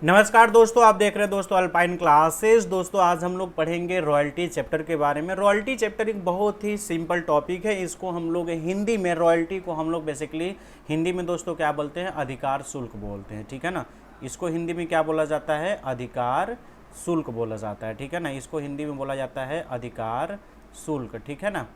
नमस्कार दोस्तों, आप देख रहे हैं दोस्तों अल्पाइन क्लासेस। दोस्तों आज हम लोग पढ़ेंगे रॉयल्टी चैप्टर के बारे में। रॉयल्टी चैप्टर एक बहुत ही सिंपल टॉपिक है। इसको हम लोग हिंदी में, रॉयल्टी को हम लोग बेसिकली हिंदी में दोस्तों क्या बोलते हैं, अधिकार शुल्क बोलते हैं, ठीक है ना। इसको हिंदी में क्या बोला जाता है, अधिकार शुल्क बोला जाता है, ठीक है ना। इसको हिंदी में बोला जाता है अधिकार शुल्क, ठीक है ना।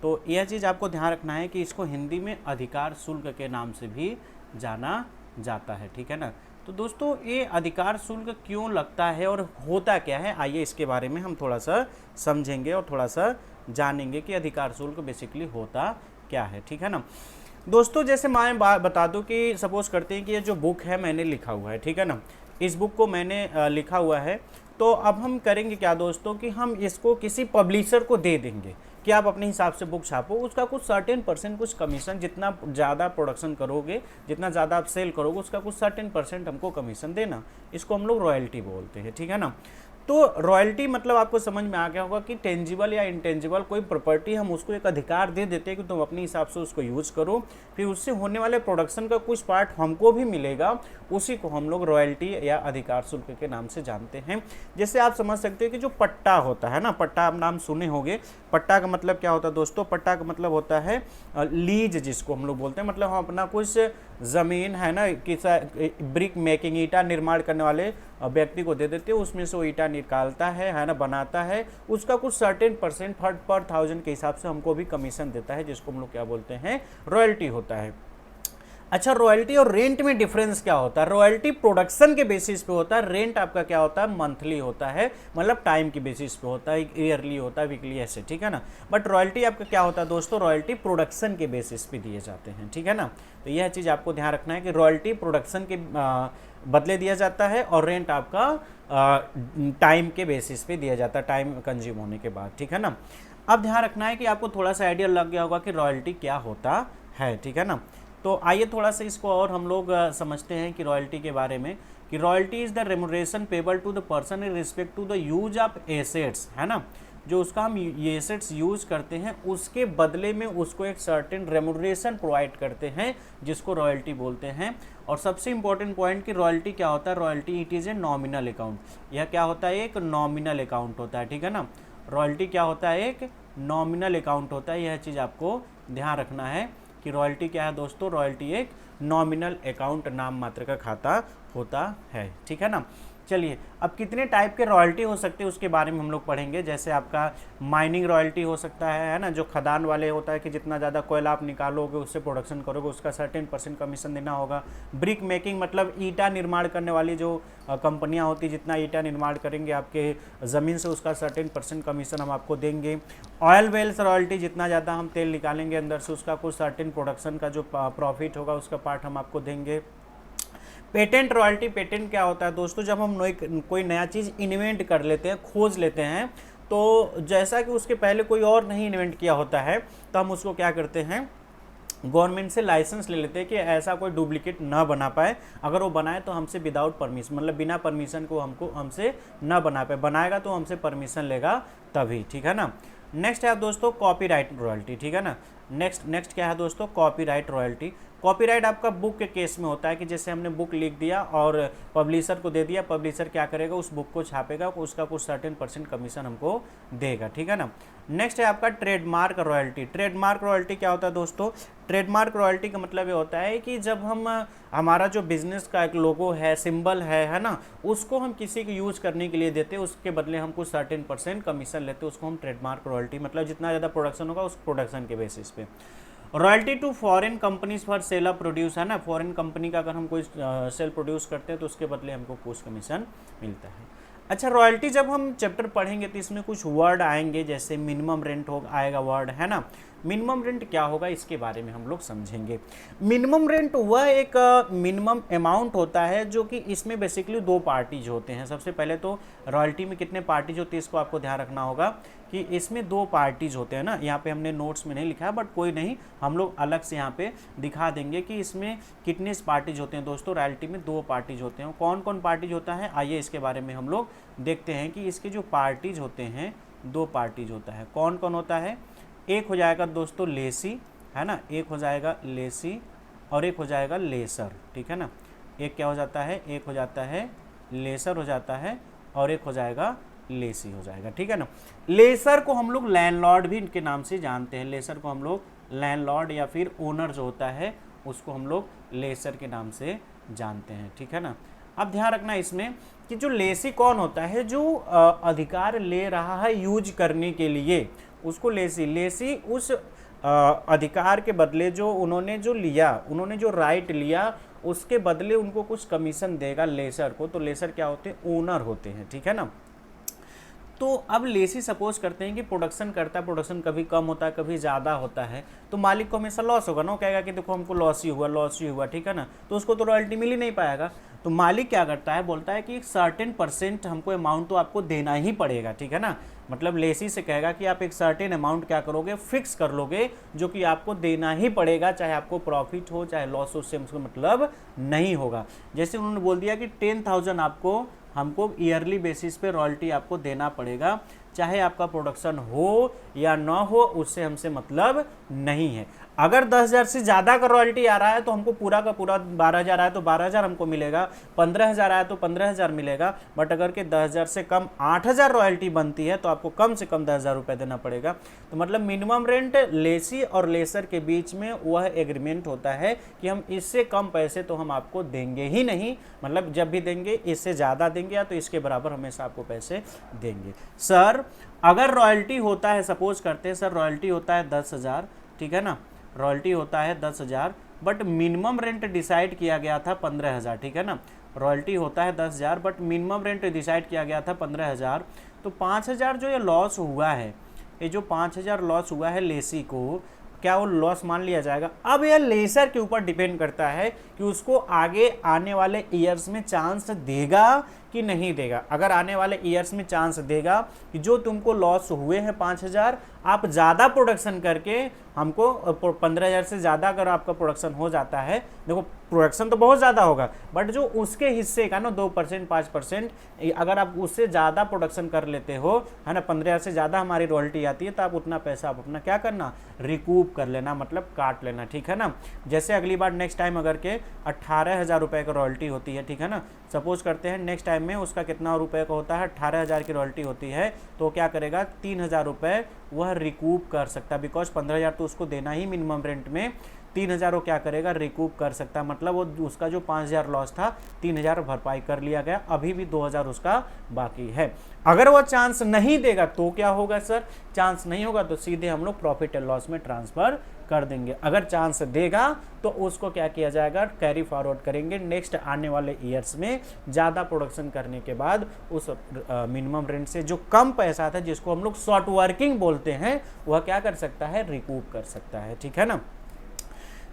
तो यह चीज़ आपको ध्यान रखना है कि इसको हिंदी में अधिकार शुल्क के नाम से भी जाना जाता है, ठीक है ना। तो दोस्तों ये अधिकार शुल्क क्यों लगता है और होता क्या है, आइए इसके बारे में हम थोड़ा सा समझेंगे और थोड़ा सा जानेंगे कि अधिकार शुल्क बेसिकली होता क्या है, ठीक है ना। दोस्तों जैसे मैं बता दूं कि सपोज करते हैं कि ये जो बुक है मैंने लिखा हुआ है, ठीक है ना। इस बुक को मैंने लिखा हुआ है। तो अब हम करेंगे क्या दोस्तों कि हम इसको किसी पब्लिशर को दे देंगे कि आप अपने हिसाब से बुक छापो। उसका कुछ सर्टेन परसेंट कुछ कमीशन, जितना ज़्यादा प्रोडक्शन करोगे, जितना ज़्यादा आप सेल करोगे, उसका कुछ सर्टेन परसेंट हमको कमीशन देना। इसको हम लोग रॉयल्टी बोलते हैं, ठीक है ना। तो रॉयल्टी मतलब आपको समझ में आ गया होगा कि टेंजिबल या इंटेंजिबल कोई प्रॉपर्टी हम उसको एक अधिकार दे देते हैं कि तुम अपने हिसाब से उसको यूज़ करो, फिर उससे होने वाले प्रोडक्शन का कुछ पार्ट हमको भी मिलेगा। उसी को हम लोग रॉयल्टी या अधिकार शुल्क के नाम से जानते हैं। जैसे आप समझ सकते हो कि जो पट्टा होता है ना, पट्टा आप नाम सुने होंगे। पट्टा का मतलब क्या होता है दोस्तों, पट्टा का मतलब होता है लीज, जिसको हम लोग बोलते हैं। मतलब हम अपना कुछ ज़मीन है ना, किसी ब्रिक मेकिंग, ईंटा निर्माण करने वाले व्यक्ति को दे देते हैं, उसमें से वो ईंटा निकालता है ना, बनाता है। उसका कुछ सर्टेन परसेंट पर 1000 के हिसाब से हमको भी कमीशन देता है, जिसको हम लोग क्या बोलते हैं, रॉयल्टी होता है। अच्छा, रॉयल्टी और रेंट में डिफरेंस क्या होता है। रॉयल्टी प्रोडक्शन के बेसिस पे होता है, रेंट आपका क्या होता है, मंथली होता है, मतलब टाइम की बेसिस पे होता है, ईयरली होता है, वीकली, ऐसे, ठीक है ना। बट रॉयल्टी आपका क्या होता है दोस्तों, रॉयल्टी प्रोडक्शन के बेसिस पे दिए जाते हैं, ठीक है ना। तो यह चीज़ आपको ध्यान रखना है कि रॉयल्टी प्रोडक्शन के बदले दिया जाता है और रेंट आपका टाइम के बेसिस पे दिया जाता है, टाइम कंज्यूम होने के बाद, ठीक है ना। अब ध्यान रखना है कि आपको थोड़ा सा आइडिया लग गया होगा कि रॉयल्टी क्या होता है, ठीक है ना। तो आइए थोड़ा सा इसको और हम लोग समझते हैं कि रॉयल्टी के बारे में, कि royalty is the remuneration payable to the person in respect to the use of assets, है ना। जो उसका हम ये एसेट्स यूज करते हैं उसके बदले में उसको एक सर्टेन रेमुनरेशन प्रोवाइड करते हैं, जिसको रॉयल्टी बोलते हैं। और सबसे इंपॉर्टेंट पॉइंट कि रॉयल्टी क्या होता है, royalty it is a nominal account. यह क्या होता है, एक नॉमिनल अकाउंट होता है, ठीक है ना। रॉयल्टी क्या होता है, एक नॉमिनल अकाउंट होता है। यह चीज़ आपको ध्यान रखना है कि रॉयल्टी क्या है दोस्तों, रॉयल्टी एक नॉमिनल अकाउंट, नाम मात्र का खाता होता है, ठीक है ना। चलिए, अब कितने टाइप के रॉयल्टी हो सकते हैं उसके बारे में हम लोग पढ़ेंगे। जैसे आपका माइनिंग रॉयल्टी हो सकता है ना, जो खदान वाले होता है कि जितना ज़्यादा कोयला आप निकालोगे, उससे प्रोडक्शन करोगे, उसका सर्टेन परसेंट कमीशन देना होगा। ब्रिक मेकिंग मतलब ईंटा निर्माण करने वाली जो कंपनियां होती, जितना ईंटा निर्माण करेंगे आपके ज़मीन से, उसका सर्टेन परसेंट कमीशन हम आपको देंगे। ऑयल वेल्स रॉयल्टी, जितना ज़्यादा हम तेल निकालेंगे अंदर से, उसका कुछ सर्टेन प्रोडक्शन का जो प्रॉफिट होगा उसका पार्ट हम आपको देंगे। पेटेंट रॉयल्टी, पेटेंट क्या होता है दोस्तों, जब हम कोई नया चीज़ इन्वेंट कर लेते हैं, खोज लेते हैं, तो जैसा कि उसके पहले कोई और नहीं इन्वेंट किया होता है, तो हम उसको क्या करते हैं, गवर्नमेंट से लाइसेंस ले लेते हैं कि ऐसा कोई डुप्लीकेट ना बना पाए। अगर वो बनाए तो हमसे विदाउट परमिशन, मतलब बिना परमिशन को हमसे ना बना पाए, बनाएगा तो हमसे परमिशन लेगा तभी, ठीक है ना। नेक्स्ट है दोस्तों कॉपीराइट रॉयल्टी, ठीक है ना। नेक्स्ट क्या है दोस्तों, कॉपीराइट रॉयल्टी। कॉपीराइट आपका बुक के केस में होता है कि जैसे हमने बुक लिख दिया और पब्लिशर को दे दिया, पब्लिशर क्या करेगा, उस बुक को छापेगा, उसका कुछ सर्टेन परसेंट कमीशन हमको देगा, ठीक है ना। नेक्स्ट है आपका ट्रेडमार्क रॉयल्टी। ट्रेडमार्क रॉयल्टी क्या होता है दोस्तों, ट्रेडमार्क रॉयल्टी का मतलब ये होता है कि जब हम हमारा जो बिजनेस का एक लोगो है, सिंबल है ना, उसको हम किसी को यूज करने के लिए देते हैं, उसके बदले हम कुछ सर्टेन परसेंट कमीशन लेते हैं, उसको हम ट्रेडमार्क रॉयल्टी, मतलब जितना ज़्यादा प्रोडक्शन होगा उस प्रोडक्शन के बेसिस पे। Royalty to foreign companies for sale of produce, है ना। फॉरेन कंपनी का अगर हम कोई सेल प्रोड्यूस करते हैं तो उसके बदले हमको कुछ कमीशन मिलता है। अच्छा, रॉयल्टी जब हम चैप्टर पढ़ेंगे तो इसमें कुछ वर्ड आएंगे, जैसे मिनिमम रेंट हो आएगा वर्ड, है ना। मिनिमम रेंट क्या होगा इसके बारे में हम लोग समझेंगे। मिनिमम रेंट वह एक मिनिमम अमाउंट होता है जो कि इसमें बेसिकली दो पार्टीज होते हैं। सबसे पहले तो रॉयल्टी में कितने पार्टीज होते हैं इसको आपको ध्यान रखना होगा कि इसमें दो पार्टीज होते हैं ना। यहाँ पे हमने नोट्स में नहीं लिखा है, बट कोई नहीं, हम लोग अलग से यहाँ पे दिखा देंगे कि इसमें कितने पार्टीज होते हैं दोस्तों। रॉयल्टी में दो पार्टीज होते हैं। कौन कौन पार्टीज होता है, आइए इसके बारे में हम लोग देखते हैं कि इसके जो पार्टीज होते हैं, दो पार्टीज होता है। कौन कौन होता है, एक हो जाएगा दोस्तों लेसी, है ना, एक हो जाएगा लेसी और एक हो जाएगा लेसर, ठीक है ना। एक क्या हो जाता है, एक हो जाता है लेसर हो जाता है और एक हो जाएगा लेसी हो जाएगा, ठीक है ना। लेसर को हम लोग लैंडलॉर्ड भी इनके नाम से जानते हैं, लेसर को हम लोग लैंडलॉर्ड या फिर ओनर जो होता है उसको हम लोग लेसर के नाम से जानते हैं, ठीक है ना। अब ध्यान रखना इसमें कि जो लेसी कौन होता है, जो अधिकार ले रहा है यूज करने के लिए, उसको लेसी उस अधिकार के बदले जो उन्होंने जो लिया, उन्होंने जो राइट लिया उसके बदले उनको कुछ कमीशन देगा लेसर को। तो लेसर क्या होते हैं, ओनर होते हैं, ठीक है ना। तो अब लेसी सपोज करते हैं कि प्रोडक्शन करता है, प्रोडक्शन कभी कम होता है कभी ज़्यादा होता है, तो मालिक को हमेशा लॉस होगा ना, वो कहेगा कि देखो हमको लॉस ही हुआ, ठीक है ना, तो उसको तो रॉयल्टी मिल ही नहीं पाएगा। तो मालिक क्या करता है, बोलता है कि एक सर्टेन % हमको अमाउंट तो आपको देना ही पड़ेगा, ठीक है ना। मतलब लेसी से कहेगा कि आप एक सर्टेन अमाउंट क्या करोगे, फिक्स कर लोगे, जो कि आपको देना ही पड़ेगा, चाहे आपको प्रॉफिट हो चाहे लॉस हो, उससे हमको मतलब नहीं होगा। जैसे उन्होंने बोल दिया कि 10,000 आपको हमको ईयरली बेसिस पे रॉयल्टी आपको देना पड़ेगा, चाहे आपका प्रोडक्शन हो या ना हो, उससे हमसे मतलब नहीं है। अगर 10,000 से ज़्यादा का रॉयल्टी आ रहा है तो हमको पूरा का पूरा 12,000 आया तो 12,000 हमको मिलेगा, 15,000 आया तो 15,000 मिलेगा। बट अगर के 10,000 से कम 8,000 रॉयल्टी बनती है तो आपको कम से कम 10,000 रुपये देना पड़ेगा। तो मतलब मिनिमम रेंट लेसी और लेसर के बीच में वह एग्रीमेंट होता है कि हम इससे कम पैसे तो हम आपको देंगे ही नहीं, मतलब जब भी देंगे इससे ज़्यादा देंगे या तो इसके बराबर हमेशा आपको पैसे देंगे। सर अगर रॉयल्टी होता है, सपोज करते हैं सर रॉयल्टी होता है 10,000, ठीक है ना, रॉयल्टी होता है 10,000 बट मिनिमम रेंट डिसाइड किया गया था 15,000, ठीक है ना। रॉयल्टी होता है 10,000 बट मिनिमम रेंट डिसाइड किया गया था 15,000, तो 5,000 जो ये लॉस हुआ है, ये जो 5,000 लॉस हुआ है लेसी को, क्या वो लॉस मान लिया जाएगा। अब यह लेसर के ऊपर डिपेंड करता है कि उसको आगे आने वाले ईयर्स में चांस देगा कि नहीं देगा। अगर आने वाले ईयर्स में चांस देगा कि जो तुमको लॉस हुए हैं 5,000, आप ज़्यादा प्रोडक्शन करके हमको 15,000 से ज़्यादा अगर आपका प्रोडक्शन हो जाता है, देखो प्रोडक्शन तो बहुत ज़्यादा होगा बट जो उसके हिस्से का ना 2% 5%, अगर आप उससे ज़्यादा प्रोडक्शन कर लेते हो, है ना, 15,000 से ज़्यादा हमारी रॉयल्टी आती है, तो आप उतना पैसा आप अपना क्या करना, रिकूप कर लेना, मतलब काट लेना, ठीक है ना। जैसे अगली बार नेक्स्ट टाइम अगर के 18,000 रुपये का रॉयल्टी होती है, ठीक है ना, सपोज करते हैं नेक्स्ट टाइम में उसका कितना रुपए का होता है, 18,000 की रॉयल्टी होती है, तो क्या करेगा 3,000 रुपये वह रिकूप कर सकता है, बिकॉज 15,000 तो उसको देना ही मिनिमम रेंट में, 3,000 वो क्या करेगा, रिकूप कर सकता है। मतलब वो उसका जो 5,000 लॉस था 3,000 भरपाई कर लिया गया, अभी भी 2,000 उसका बाकी है। अगर वो चांस नहीं देगा तो क्या होगा सर, चांस नहीं होगा तो सीधे हम लोग प्रॉफिट एंड लॉस में ट्रांसफर कर देंगे। अगर चांस देगा तो उसको क्या किया जाएगा, कैरी फॉरवर्ड करेंगे नेक्स्ट आने वाले ईयर्स में, ज़्यादा प्रोडक्शन करने के बाद उस मिनिमम रेंट से जो कम पैसा था, जिसको हम लोग शॉर्ट वर्किंग बोलते हैं, वह क्या कर सकता है, रिकूप कर सकता है, ठीक है ना।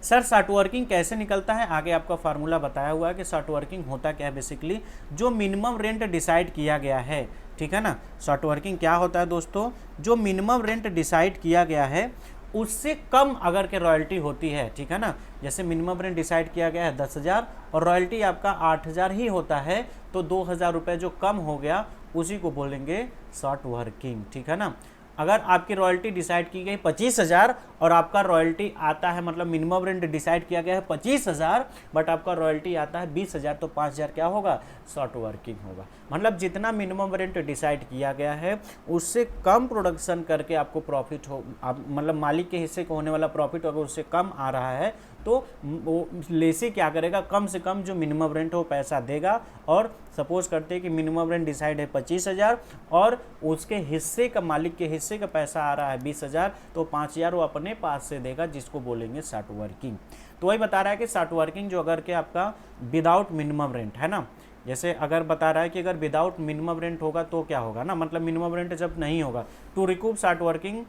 सर शॉर्ट वर्किंग कैसे निकलता है, आगे आपका फार्मूला बताया हुआ है कि शॉर्ट वर्किंग होता क्या है। बेसिकली जो मिनिमम रेंट डिसाइड किया गया है, ठीक है ना, शॉर्ट वर्किंग क्या होता है दोस्तों, जो मिनिमम रेंट डिसाइड किया गया है उससे कम अगर के रॉयल्टी होती है, ठीक है ना, जैसे मिनिमम रेंट डिसाइड किया गया है 10,000 और रॉयल्टी आपका 8,000 ही होता है, तो 2,000 रुपये जो कम हो गया उसी को बोलेंगे शॉर्ट वर्किंग, ठीक है ना। अगर आपकी रॉयल्टी डिसाइड की गई 25,000 और आपका रॉयल्टी आता है, मतलब मिनिमम रेंट डिसाइड किया गया है 25,000 बट आपका रॉयल्टी आता है 20,000, तो 5,000 क्या होगा, शॉर्ट वर्किंग होगा। मतलब जितना मिनिमम रेंट डिसाइड किया गया है उससे कम प्रोडक्शन करके आपको प्रॉफिट हो, मतलब मालिक के हिस्से को होने वाला प्रॉफिट अगर उससे कम आ रहा है तो वो लेसी क्या करेगा, कम से कम जो मिनिमम रेंट हो पैसा देगा। और सपोज करते हैं कि मिनिमम रेंट डिसाइड है 25,000 और उसके हिस्से का, मालिक के हिस्से का पैसा आ रहा है 20,000, तो 5,000 वो अपने पास से देगा, जिसको बोलेंगे शॉर्ट वर्किंग। तो वही बता रहा है कि शॉर्ट वर्किंग जो अगर के आपका विदाउट मिनिमम रेंट है ना, जैसे अगर बता रहा है कि अगर विदाउट मिनिमम रेंट होगा तो क्या होगा ना, मतलब मिनिमम रेंट जब नहीं होगा तो रिकूप शॉर्ट वर्किंग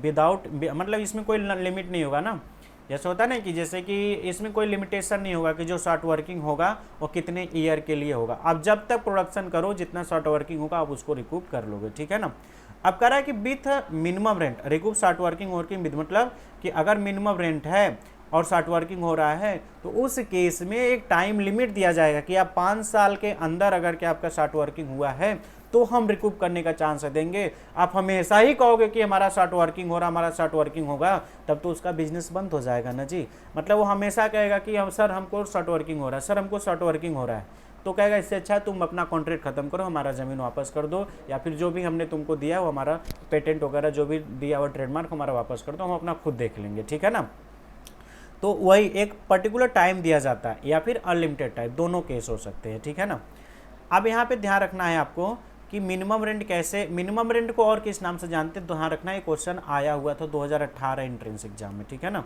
विदाउट, मतलब इसमें कोई लिमिट नहीं होगा ना, जैसे होता है ना कि जैसे कि इसमें कोई लिमिटेशन नहीं होगा कि जो शॉर्ट वर्किंग होगा वो कितने ईयर के लिए होगा। आप जब तक प्रोडक्शन करो जितना शॉर्ट वर्किंग होगा आप उसको रिकूप कर लोगे, ठीक है ना। अब कह रहा है कि with minimum rent recoup short working with, मतलब कि अगर मिनिमम रेंट है और शॉर्ट वर्किंग हो रहा है तो उस केस में एक टाइम लिमिट दिया जाएगा कि आप 5 साल के अंदर अगर क्या आपका शॉर्ट वर्किंग हुआ है तो हम रिकूप करने का चांस देंगे। आप हमेशा ही कहोगे कि हमारा शॉर्ट वर्किंग हो रहा, हमारा शॉर्ट वर्किंग होगा, तब तो उसका बिजनेस बंद हो जाएगा ना जी। मतलब वो हमेशा कहेगा कि हम सर हमको शॉर्ट वर्किंग हो रहा है, सर हमको शॉर्ट वर्किंग हो रहा है, तो कहेगा इससे अच्छा तुम अपना कॉन्ट्रैक्ट खत्म करो, हमारा ज़मीन वापस कर दो, या फिर जो भी हमने तुमको दिया वो हमारा पेटेंट वगैरह जो भी दिया हुआ ट्रेडमार्क हमारा वापस कर दो, हम अपना खुद देख लेंगे, ठीक है ना। तो वही एक पर्टिकुलर टाइम दिया जाता है या फिर अनलिमिटेड टाइम, दोनों केस हो सकते हैं, ठीक है ना। अब यहाँ पे ध्यान रखना है आपको कि मिनिमम रेंट कैसे, मिनिमम रेंट को और किस नाम से जानते हैं, ध्यान रखना, ये क्वेश्चन आया हुआ था 2018 एंट्रेंस एग्जाम में, ठीक है ना,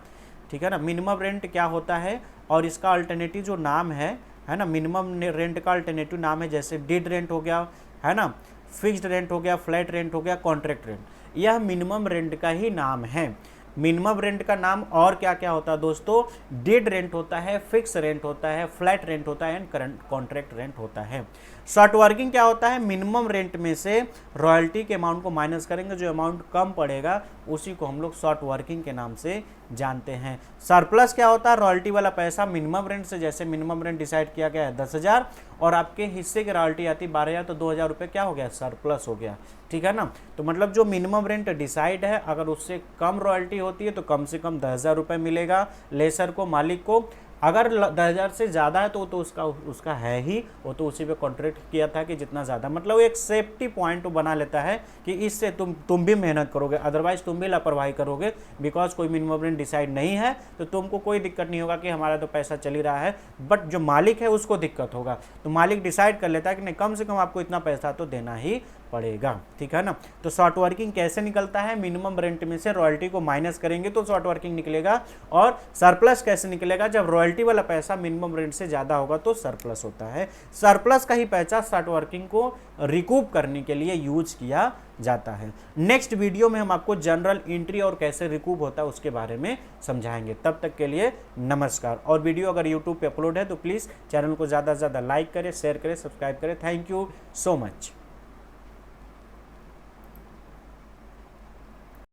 ठीक है ना। मिनिमम रेंट क्या होता है और इसका अल्टरनेटिव जो नाम है ना, मिनिमम रेंट का अल्टरनेटिव नाम है, जैसे डिड रेंट हो गया, है ना, फिक्स्ड रेंट हो गया, फ्लैट रेंट हो गया, कॉन्ट्रैक्ट रेंट, यह मिनिमम रेंट का ही नाम है। मिनिमम रेंट का नाम और क्या क्या होता है दोस्तों, डिड रेंट होता है, फिक्स रेंट होता है, फ्लैट रेंट होता है एंड करंट कॉन्ट्रैक्ट रेंट होता है। शॉर्ट वर्किंग क्या होता है, मिनिमम रेंट में से रॉयल्टी के अमाउंट को माइनस करेंगे, जो अमाउंट कम पड़ेगा उसी को हम लोग शॉर्ट वर्किंग के नाम से जानते हैं। सरप्लस क्या होता है, रॉयल्टी वाला पैसा मिनिमम रेंट से, जैसे मिनिमम रेंट डिसाइड किया गया है 10,000 और आपके हिस्से की रॉयल्टी आती 12,000, तो 2,000 रुपये क्या हो गया, सरप्लस हो गया, ठीक है ना। तो मतलब जो मिनिमम रेंट डिसाइड है, अगर उससे कम रॉयल्टी होती है तो कम से कम 10,000 रुपये मिलेगा लेसर को, मालिक को। अगर 10,000 से ज़्यादा है तो उसका है ही, वो तो उसी पे कॉन्ट्रैक्ट किया था कि जितना ज़्यादा, मतलब एक सेफ्टी पॉइंट बना लेता है कि इससे तुम भी मेहनत करोगे, अदरवाइज तुम भी लापरवाही करोगे, बिकॉज कोई मिनिमम रेंट डिसाइड नहीं है तो तुमको कोई दिक्कत नहीं होगा कि हमारा तो पैसा चल ही रहा है, बट जो मालिक है उसको दिक्कत होगा। तो मालिक डिसाइड कर लेता है कि नहीं, कम से कम आपको इतना पैसा तो देना ही पड़ेगा, ठीक है ना। तो शॉर्ट वर्किंग कैसे निकलता है, मिनिमम रेंट में से रॉयल्टी को माइनस करेंगे तो शॉर्ट वर्किंग निकलेगा, और सरप्लस कैसे निकलेगा, जब रॉयल्टी वाला पैसा मिनिमम रेंट से ज़्यादा होगा तो सरप्लस होता है। सरप्लस का ही पैसा शॉर्ट वर्किंग को रिकूप करने के लिए यूज किया जाता है। नेक्स्ट वीडियो में हम आपको जनरल एंट्री और कैसे रिकूप होता है उसके बारे में समझाएंगे। तब तक के लिए नमस्कार। और वीडियो अगर यूट्यूब पे अपलोड है तो प्लीज़ चैनल को ज़्यादा से ज़्यादा लाइक करें, शेयर करें, सब्सक्राइब करें। Thank you so much.